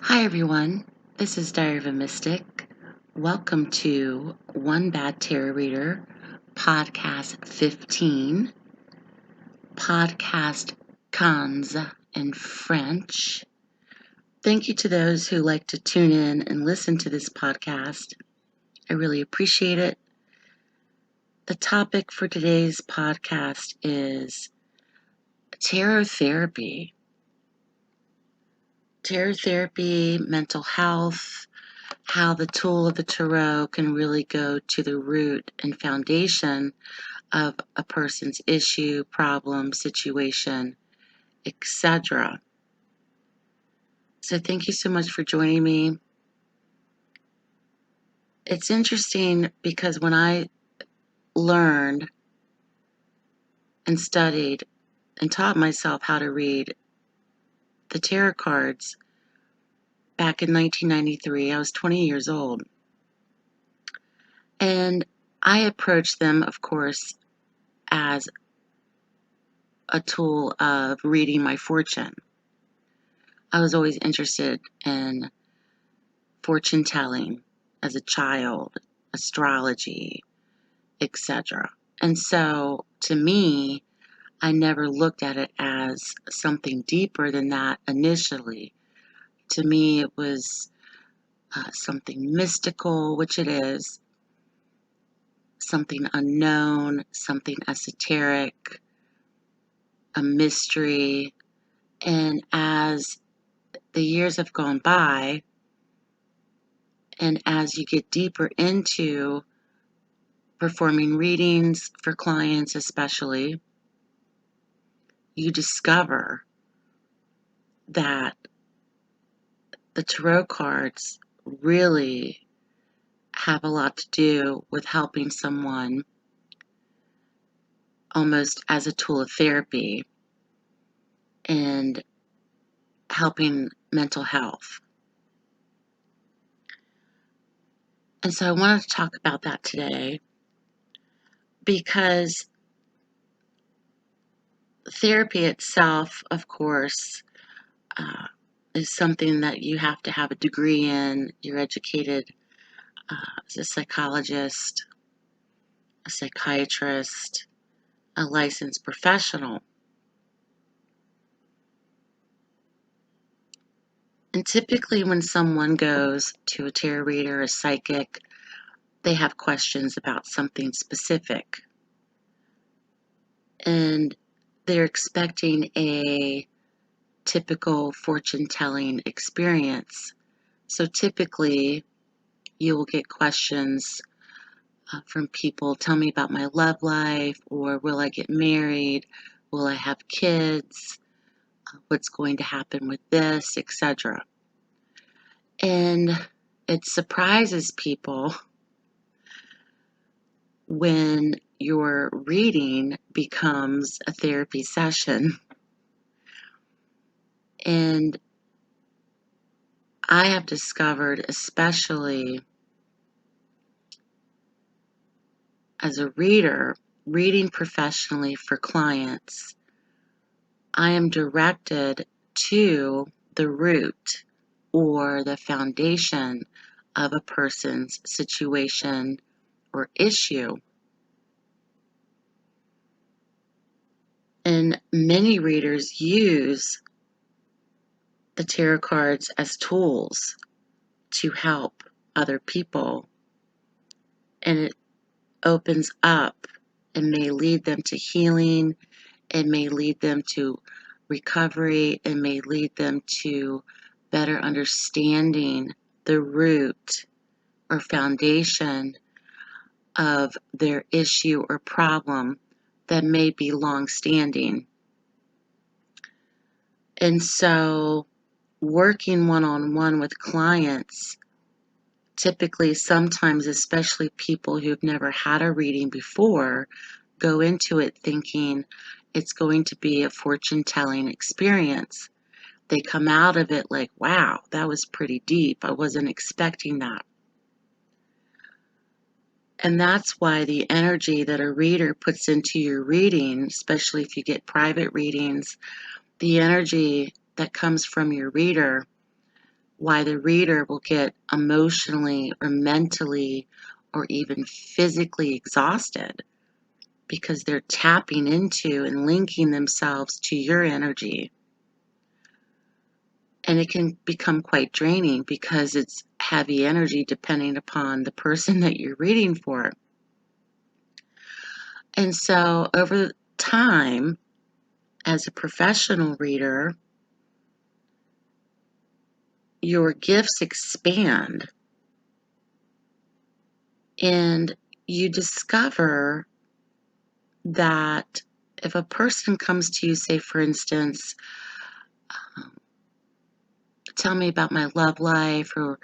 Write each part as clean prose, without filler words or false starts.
Hi everyone, this is Diary of a Mystic. Welcome to One Bad Tarot Reader, Podcast 15, Podcast Cons in French. Thank you to those who like to tune in and listen to this podcast. I really appreciate it. The topic for today's podcast is tarot therapy. Tarot therapy, mental health, how the tool of the tarot can really go to the root and foundation of a person's issue, problem, situation, etc. So thank you so much for joining me. It's interesting because when I learned and studied and taught myself how to read the tarot cards back in 1993, I was 20 years old. And I approached them, of course, as a tool of reading my fortune. I was always interested in fortune telling as a child, astrology, etc. And so to me, I never looked at it as something deeper than that initially. To me, it was something mystical, which it is, something unknown, something esoteric, a mystery. And as the years have gone by, and as you get deeper into performing readings for clients especially, you discover that the tarot cards really have a lot to do with helping someone almost as a tool of therapy and helping mental health. And so I wanted to talk about that today because therapy itself, of course, is something that you have to have a degree in. You're educated as a psychologist, a psychiatrist, a licensed professional. And typically when someone goes to a tarot reader, a psychic, they have questions about something specific. And they're expecting a typical fortune-telling experience. So typically you will get questions from people, tell me about my love life, or will I get married? Will I have kids? What's going to happen with this, etc. And it surprises people when your reading becomes a therapy session. And I have discovered, especially as a reader, reading professionally for clients, I am directed to the root or the foundation of a person's situation or issue. And many readers use the tarot cards as tools to help other people. And it opens up and may lead them to healing. It may lead them to recovery. It may lead them to better understanding the root or foundation of their issue or problem that may be long-standing. And so working one-on-one with clients, typically sometimes, especially people who've never had a reading before, go into it thinking it's going to be a fortune-telling experience. They come out of it like, wow, that was pretty deep. I wasn't expecting that. And that's why the energy that a reader puts into your reading, especially if you get private readings, the energy that comes from your reader why the reader will get emotionally or mentally or even physically exhausted, because they're tapping into and linking themselves to your energy. And it can become quite draining because it's heavy energy depending upon the person that you're reading for. And so over time, as a professional reader, your gifts expand, and you discover that if a person comes to you, say, for instance, um, tell me about my love life, or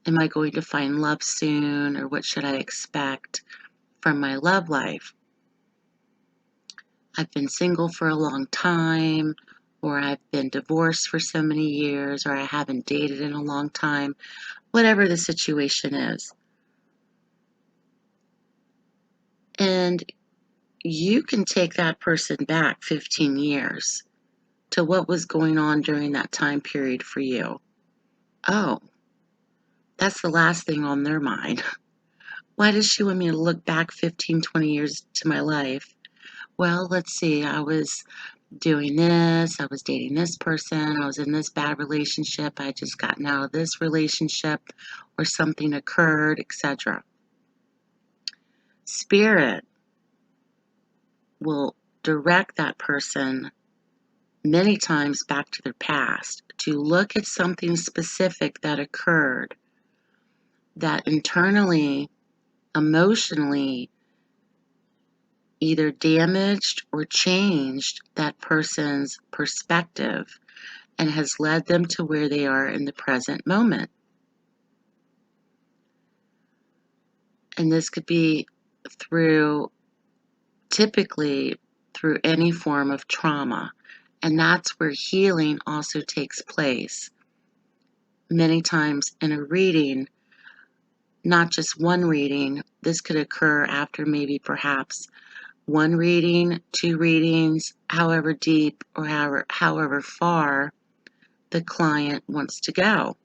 am I going to find love soon, or what should I expect from my love life? I've been single for a long time, or I've been divorced for so many years, or I haven't dated in a long time, whatever the situation is. And you can take that person back 15 years to what was going on during that time period for you. Oh, that's the last thing on their mind. Why does she want me to look back 15, 20 years to my life? Well, let's see, I was doing this, I was dating this person, I was in this bad relationship, I had just gotten out of this relationship, or something occurred, etc. Spirit will direct that person many times back to their past to look at something specific that occurred that internally, emotionally, either damaged or changed that person's perspective and has led them to where they are in the present moment. And this could be typically through any form of trauma. And that's where healing also takes place. Many times in a reading, not just one reading, this could occur after maybe perhaps one reading, two readings, however deep or however far the client wants to go.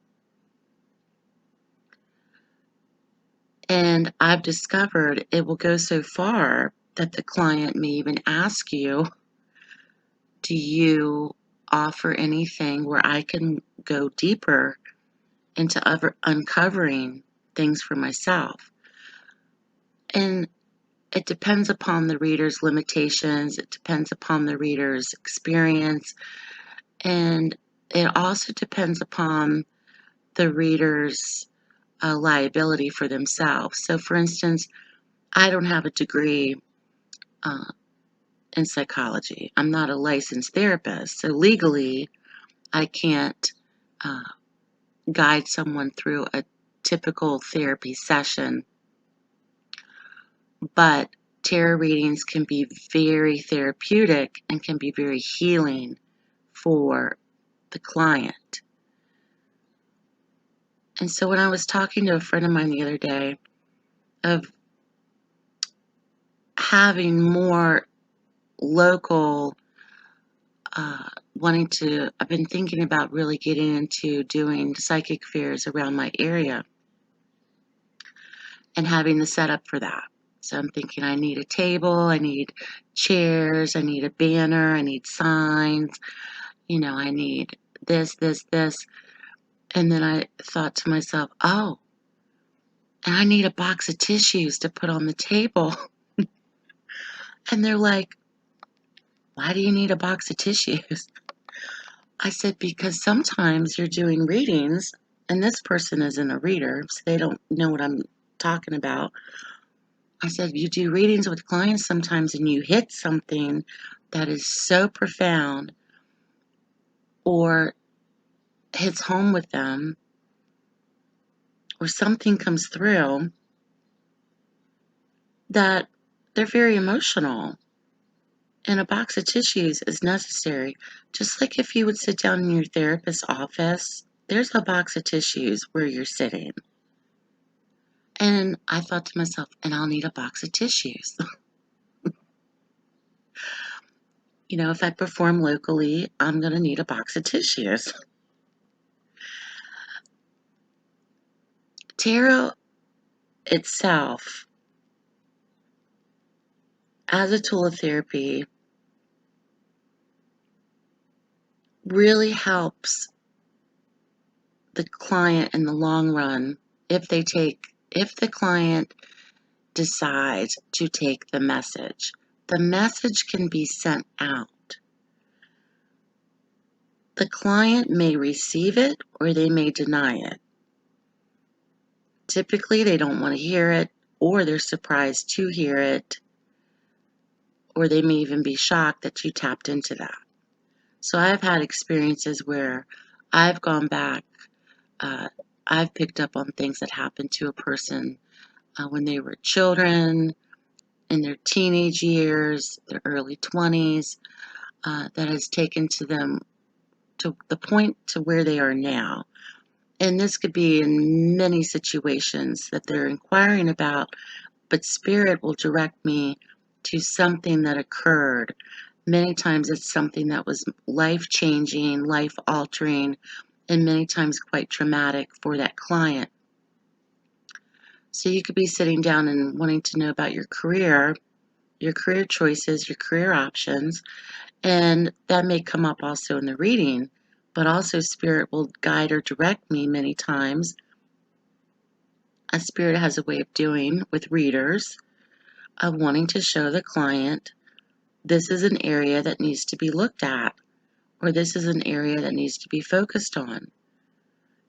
And I've discovered it will go so far that the client may even ask you, do you offer anything where I can go deeper into uncovering things for myself? And it depends upon the reader's limitations, it depends upon the reader's experience, and it also depends upon the reader's liability for themselves. So, for instance, I don't have a degree uh, in psychology. I'm not a licensed therapist. So, legally, I can't uh, guide someone through a typical therapy session. But tarot readings can be very therapeutic and can be very healing for the client. And so, when I was talking to a friend of mine the other day of having more local, I've been thinking about really getting into doing psychic fairs around my area and having the setup for that. So I'm thinking I need a table, I need chairs, I need a banner, I need signs, I need this, this, this. And then I thought to myself, oh, and I need a box of tissues to put on the table. And they're like, why do you need a box of tissues? I said, because sometimes you're doing readings, and this person isn't a reader, so they don't know what I'm talking about. I said, you do readings with clients sometimes and you hit something that is so profound or hits home with them, or something comes through that they're very emotional. And a box of tissues is necessary. Just like if you would sit down in your therapist's office, there's a box of tissues where you're sitting. And I thought to myself, and I'll need a box of tissues. If I perform locally, I'm going to need a box of tissues. Tarot itself, as a tool of therapy, really helps the client in the long run if the client decides to take the message. The message can be sent out. The client may receive it or they may deny it. Typically, they don't want to hear it, or they're surprised to hear it, or they may even be shocked that you tapped into that. So I've had experiences where I've gone back, I've picked up on things that happened to a person when they were children, in their teenage years, their early 20s, that has taken to them to the point to where they are now. And this could be in many situations that they're inquiring about, but Spirit will direct me to something that occurred. Many times it's something that was life-changing, life-altering, and many times quite traumatic for that client. So you could be sitting down and wanting to know about your career choices, your career options, and that may come up also in the reading, but also Spirit will guide or direct me many times. A Spirit has a way of doing with readers, of wanting to show the client this is an area that needs to be looked at, or this is an area that needs to be focused on.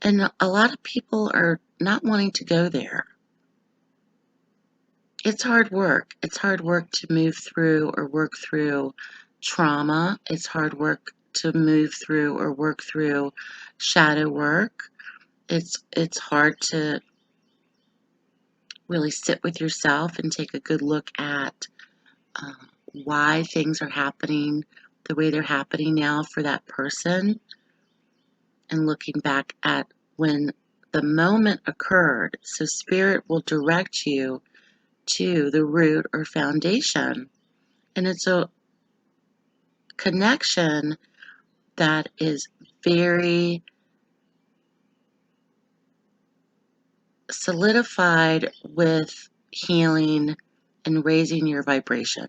And a lot of people are not wanting to go there. It's hard work. It's hard work to move through or work through trauma. It's hard work to move through or work through shadow work. It's hard to really sit with yourself and take a good look at why things are happening the way they're happening now for that person, and looking back at when the moment occurred. So Spirit will direct you to the root or foundation. And it's a connection that is very solidified with healing and raising your vibration.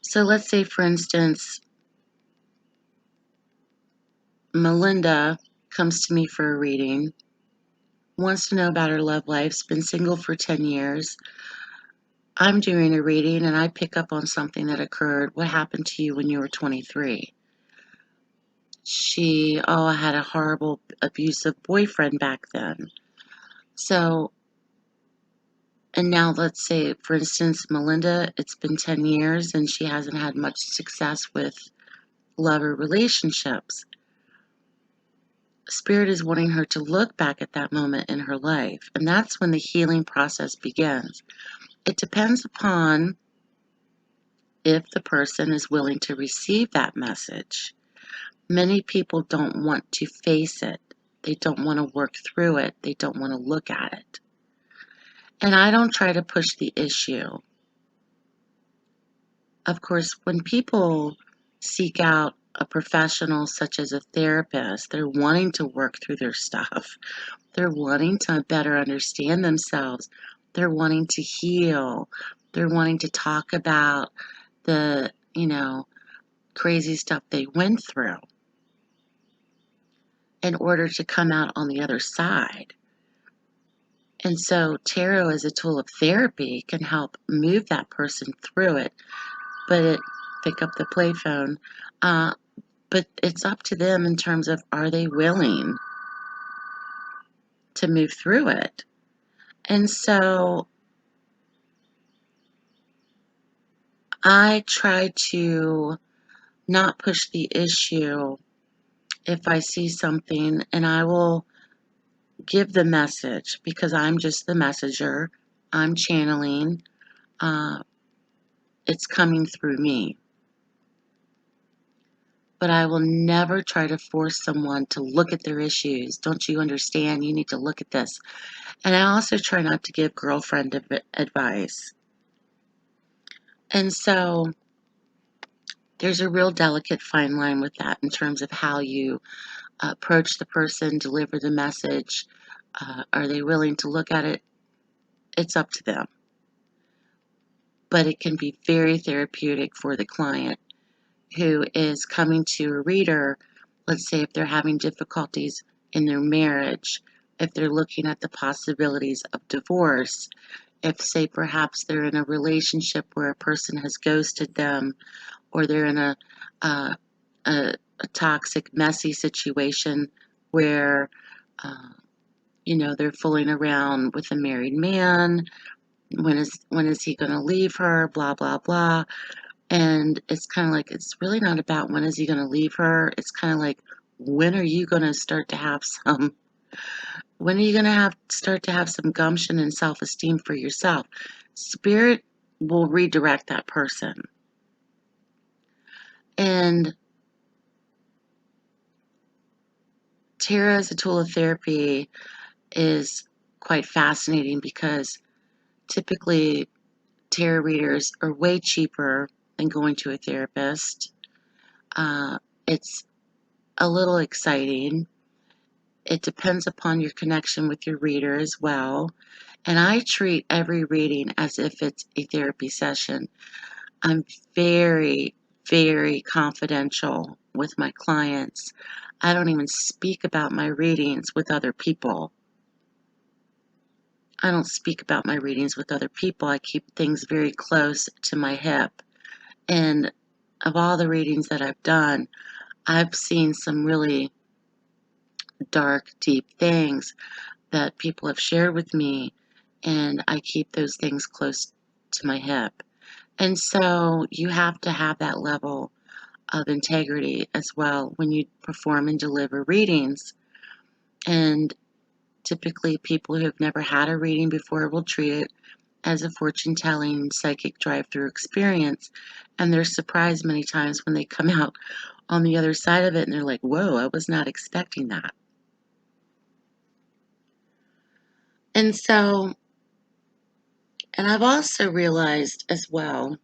So let's say, for instance, Melinda comes to me for a reading, wants to know about her love life, has been single for 10 years. I'm doing a reading and I pick up on something that occurred. What happened to you when you were 23? I had a horrible, abusive boyfriend back then. So, and now let's say, for instance, Melinda, it's been 10 years and she hasn't had much success with love or relationships. Spirit is wanting her to look back at that moment in her life, and that's when the healing process begins. It depends upon if the person is willing to receive that message. Many people don't want to face it. They don't want to work through it. They don't want to look at it. And I don't try to push the issue. Of course, when people seek out a professional such as a therapist, they're wanting to work through their stuff. They're wanting to better understand themselves. They're wanting to heal. They're wanting to talk about the, crazy stuff they went through in order to come out on the other side. And so tarot as a tool of therapy can help move that person through it. Pick up the play phone. But it's up to them in terms of, are they willing to move through it? And so I try to not push the issue if I see something, and I will give the message because I'm just the messenger. I'm channeling. It's coming through me. But I will never try to force someone to look at their issues. Don't you understand? You need to look at this. And I also try not to give girlfriend advice. And so there's a real delicate fine line with that in terms of how you approach the person, deliver the message. Are they willing to look at it? It's up to them. But it can be very therapeutic for the client who is coming to a reader. Let's say if they're having difficulties in their marriage, if they're looking at the possibilities of divorce, if, say, perhaps they're in a relationship where a person has ghosted them, or they're in uh, a, a toxic, messy situation where, uh, they're fooling around with a married man. When is he going to leave her? Blah, blah, blah. And it's kind of like, it's really not about when is he going to leave her. It's kind of like, when are you going to start to have when are you going to start to have some gumption and self-esteem for yourself? Spirit will redirect that person. And tarot as a tool of therapy is quite fascinating because typically tarot readers are way cheaper than going to a therapist. It's a little exciting. It depends upon your connection with your reader as well. And I treat every reading as if it's a therapy session. I'm very, very confidential with my clients. I don't even speak about my readings with other people. I don't speak about my readings with other people. I keep things very close to my hip. And of all the readings that I've done, I've seen some really dark, deep things that people have shared with me, and I keep those things close to my hip. And so you have to have that level of integrity as well when you perform and deliver readings. And typically, people who have never had a reading before will treat it as a fortune telling psychic drive through experience. And they're surprised many times when they come out on the other side of it and they're like, whoa, I was not expecting that. And so, and I've also realized as well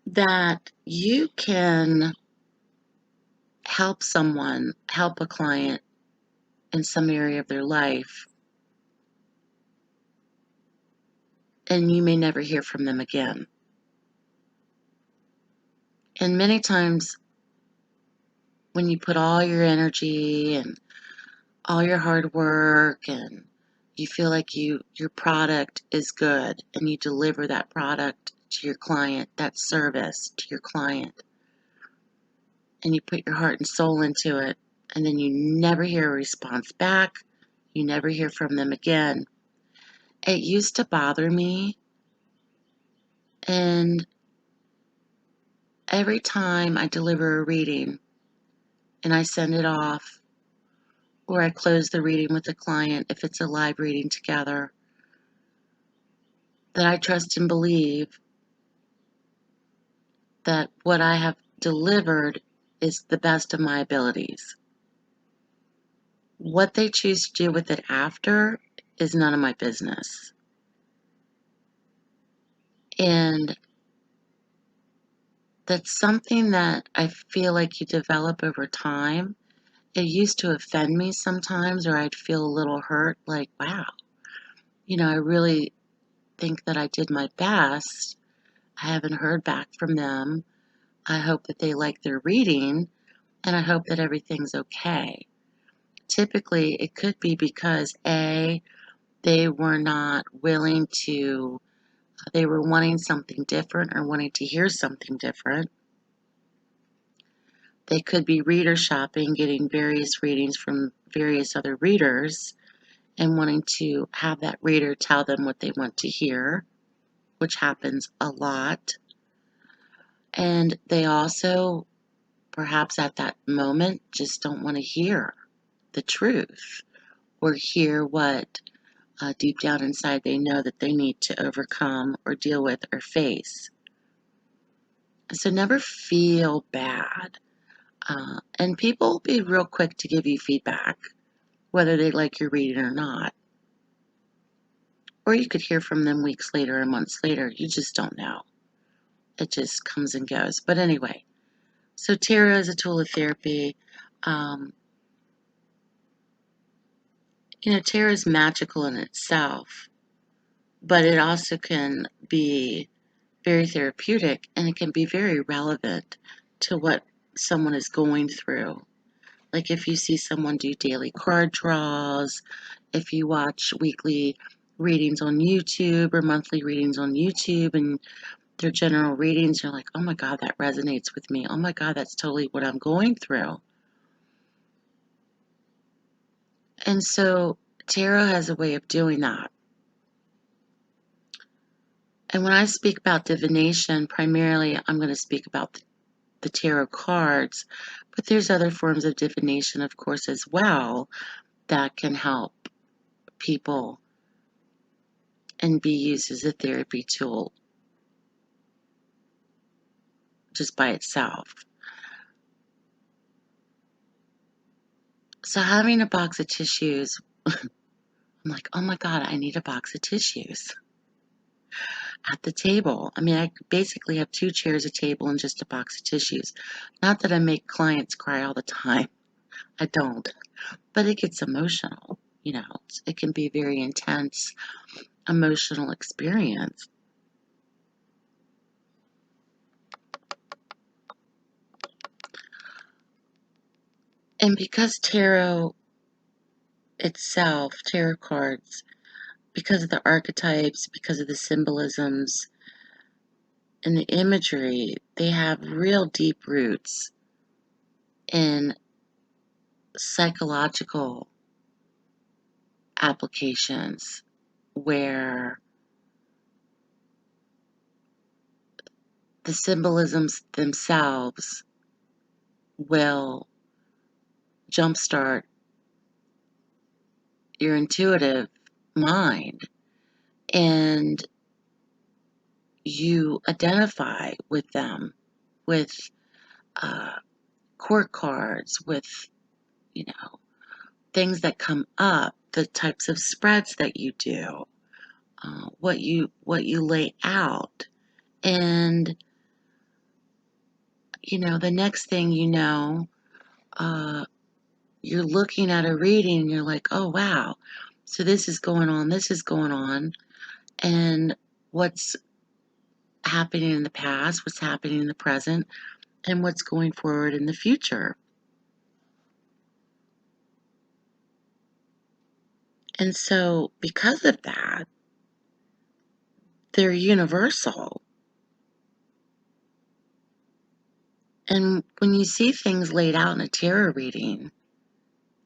that you can help a client in some area of their life, and you may never hear from them again. And many times when you put all your energy and all your hard work and you feel like your product is good and you deliver that product to your client, that service to your client, and you put your heart and soul into it, and then you never hear a response back, you never hear from them again. It used to bother me, and every time I deliver a reading and I send it off, or I close the reading with the client if it's a live reading together, that I trust and believe that what I have delivered is the best of my abilities. What they choose to do with it after is none of my business. And that's something that I feel like you develop over time. It used to offend me sometimes, or I'd feel a little hurt, like, wow, I really think that I did my best. I haven't heard back from them. I hope that they like their reading, and I hope that everything's okay. Typically, it could be because A, they were not willing to, they were wanting something different or wanting to hear something different. They could be reader shopping, getting various readings from various other readers and wanting to have that reader tell them what they want to hear, which happens a lot. And they also, perhaps at that moment, just don't want to hear the truth or hear what deep down inside they know that they need to overcome or deal with or face. So never feel bad. And people will be real quick to give you feedback, whether they like your reading or not. Or you could hear from them weeks later or months later. You just don't know. It just comes and goes. But anyway, So tarot is a tool of therapy. Um, Tarot is magical in itself, but it also can be very therapeutic, and it can be very relevant to what someone is going through. Like if you see someone do daily card draws, if you watch weekly readings on YouTube or monthly readings on YouTube and their general readings, you're like, oh my God, that resonates with me. Oh my God, that's totally what I'm going through. And so tarot has a way of doing that. And when I speak about divination, primarily I'm going to speak about the tarot cards, but there's other forms of divination, of course, as well, that can help people and be used as a therapy tool just by itself. So having a box of tissues, I'm like, oh my God, I need a box of tissues at the table. I mean, I basically have 2 chairs, a table, and just a box of tissues. Not that I make clients cry all the time. I don't. But it gets emotional. It can be a very intense emotional experience. And because tarot itself, tarot cards, because of the archetypes, because of the symbolisms and the imagery, they have real deep roots in psychological applications where the symbolisms themselves will jumpstart your intuitive mind, and you identify with them, with uh, court cards, with you know things that come up, the types of spreads that you do, what you lay out, and the next thing you know, uh, you're looking at a reading and you're like, oh wow, so this is going on, and what's happening in the past, what's happening in the present, and what's going forward in the future. And so, because of that, they're universal. And when you see things laid out in a tarot reading,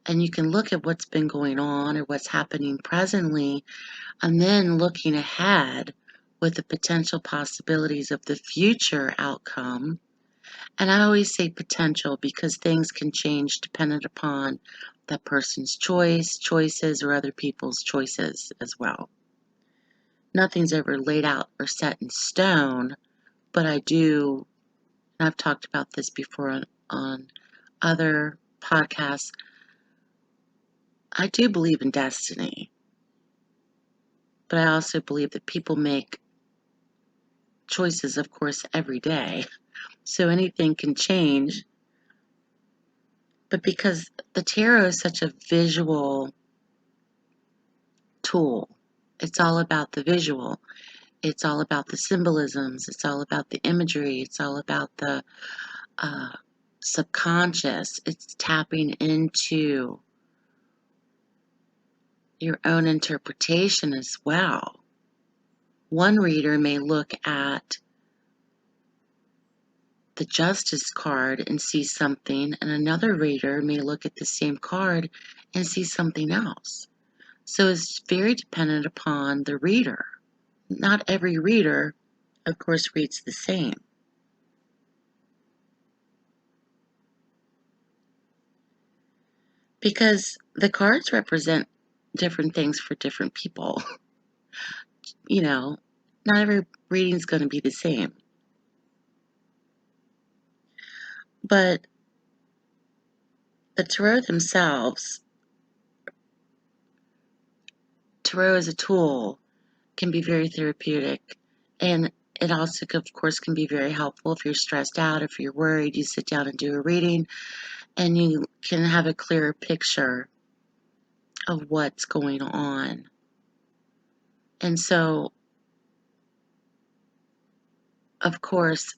and you can look at what's been going on or what's happening presently, and then looking ahead with the potential possibilities of the future outcome. And I always say potential because things can change dependent upon that person's choices, or other people's choices as well. Nothing's ever laid out or set in stone, but I do, and I've talked about this before on other podcasts, I do believe in destiny, but I also believe that people make choices, of course, every day. So anything can change. But because the tarot is such a visual tool, it's all about the visual, it's all about the symbolisms, it's all about the imagery, it's all about the uh, subconscious. It's tapping into your own interpretation as well. One reader may look at the Justice card and see something, and another reader may look at the same card and see something else. So it's very dependent upon the reader. Not every reader, of course, reads the same. Because the cards represent different things for different people. Not every reading is going to be the same. But the tarot as a tool can be very therapeutic, and it also, of course, can be very helpful if you're stressed out, if you're worried, you sit down and do a reading, and you can have a clearer picture of what's going on. And so, of course,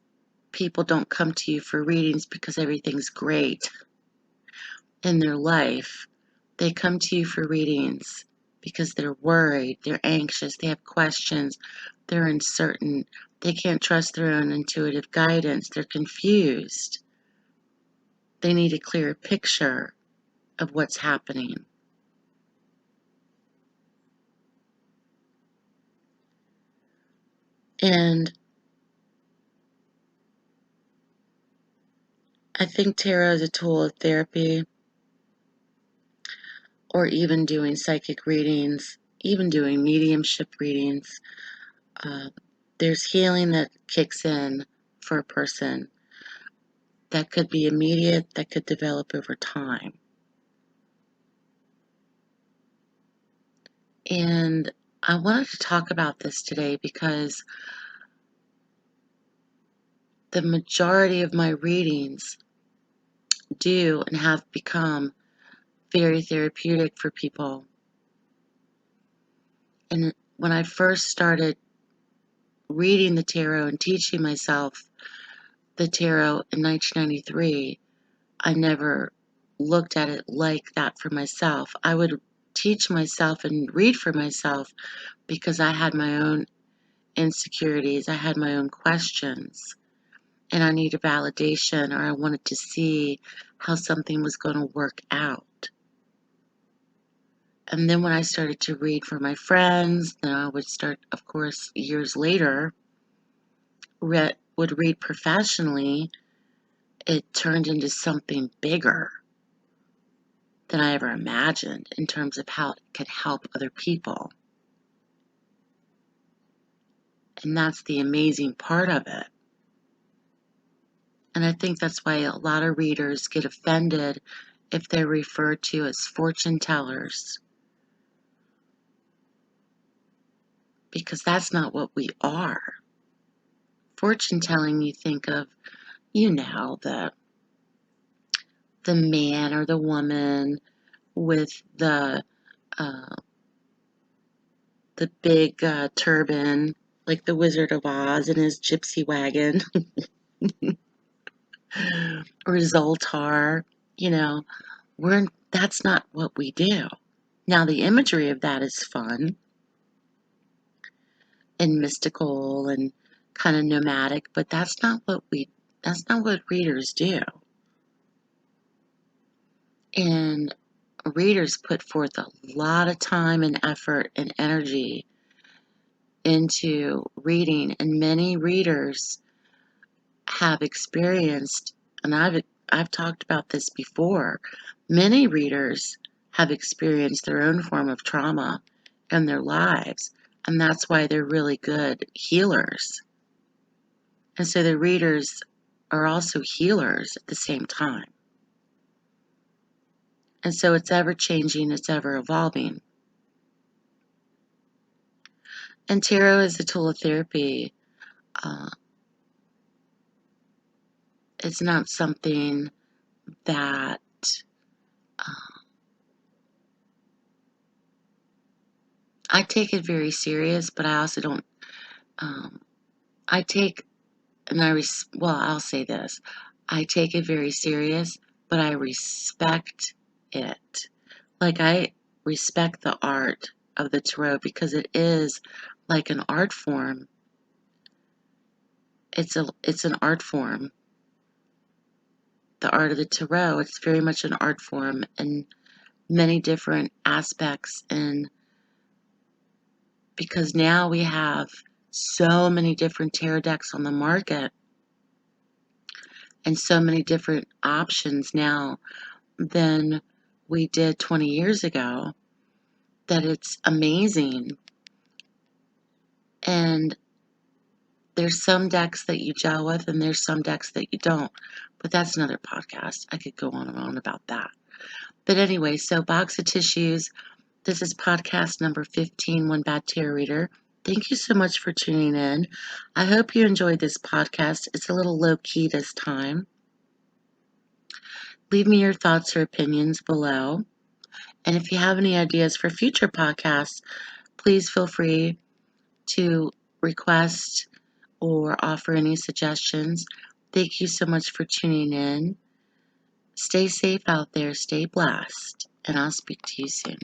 people don't come to you for readings because everything's great in their life. They come to you for readings because they're worried, they're anxious, they have questions, they're uncertain, they can't trust their own intuitive guidance, they're confused. They need a clearer picture of what's happening. And I think tarot is a tool of therapy, or even doing psychic readings, even doing mediumship readings. There's healing that kicks in for a person that could be immediate, that could develop over time. And I wanted to talk about this today because the majority of my readings do and have become very therapeutic for people. And when I first started reading the tarot and teaching myself the tarot in 1993, I never looked at it like that for myself. I would teach myself and read for myself because I had my own insecurities, I had my own questions, and I needed validation, or I wanted to see how something was going to work out. And then when I started to read for my friends, then I would start, of course, years later, would read professionally. It turned into something bigger than I ever imagined in terms of how it could help other people. And that's the amazing part of it. And I think that's why a lot of readers get offended if they're referred to as fortune tellers, because that's not what we are. Fortune telling, you think of, the man or the woman with uh, the big turban, like the Wizard of Oz in his gypsy wagon, or Zoltar. You know, that's not what we do. Now, the imagery of that is fun and mystical and kind of nomadic, but that's not what readers do. And readers put forth a lot of time and effort and energy into reading, and many readers have experienced, and I've talked about this before, many readers have experienced their own form of trauma in their lives, and that's why they're really good healers. And so the readers are also healers at the same time. And so it's ever changing, it's ever evolving. And tarot is a tool of therapy. Uh, it's not something that uh, I take it very serious, but I also don't. I take, and I'll say this: I take it very serious, but I respect it. Like, I respect the art of the tarot because it is like an art form. It's an art form. The art of the tarot, it's very much an art form in many different aspects, and because now we have so many different tarot decks on the market and so many different options now than we did 20 years ago, that it's amazing. And there's some decks that you gel with and there's some decks that you don't, but that's another podcast. I could go on and on about that. But anyway, so Box of Tissues, this is podcast number 15, One Bad Tarot Reader. Thank you so much for tuning in. I hope you enjoyed this podcast. It's a little low key this time. Leave me your thoughts or opinions below. And if you have any ideas for future podcasts, please feel free to request or offer any suggestions. Thank you so much for tuning in. Stay safe out there, stay blessed, and I'll speak to you soon.